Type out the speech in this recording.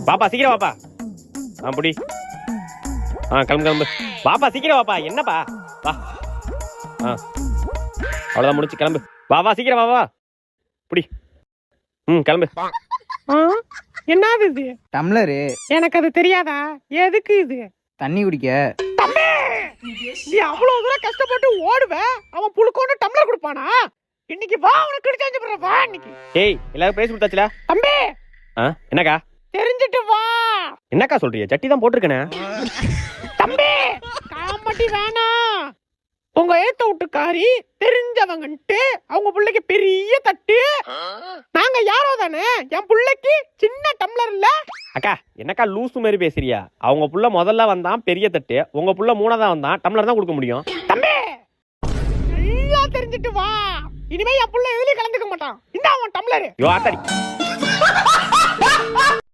பாப்பா சீக்கிரம் வாப்பா. புடி. கிளம்பு கிளம்பு. பாப்பா சீக்கிரம் வாப்பா. என்னப்பா வா. அவ்வளோதான் முடிச்சு கிளம்பு. வா சீக்கிரம் வா புடி. கிளம்பு. என்னது இது? டம்ளரு. எனக்கு அது தெரியாதா? எதுக்கு இது? தண்ணி குடிக்க. நீ அவ்வளவு தூரம் கஷ்டப்பட்டு ஓடுவ, அவன் புழுக்கோன்னு டம்ளர் கொடுப்பானா? இன்னைக்கு வா, உனக்கு கிடைச்சாஞ்சு வா இன்னைக்கு. ஏய், எல்லாரும் பேசி கொடுத்தாச்சுல? தம்பி. என்னக்கா? தெரிஞ்சிட்டு வா. என்னக்கா சொல்றீங்க? சட்டி தான் போட்டிருக்கனே. தம்பி, காமெடி வேணாம். உங்க ஏத்த வீட்டுக்காரி தெரிஞ்சவங்கன்ட்டு அவங்க பிள்ளைக்கு பெரிய தட்டு. நாங்க யாரோ தானே, என் பிள்ளைக்கு சின்ன டம்ளர் இல்ல. அக்கா, என்னக்கா லூசு மாதிரி பேசுறியா? அவங்க புள்ள முதல்ல வந்தான் பெரிய தட்டு, உங்க புள்ள மூணாவதா வந்தான் டம்ளர் தான் கொடுக்க முடியும். தம்பி, எல்லாம் தெரிஞ்சிட்டு வா. இனிமே என் புள்ள எதுலயும் கலந்துக்க மாட்டான். இந்த அவன் டம்ளர். யோ ஆத்தாடி.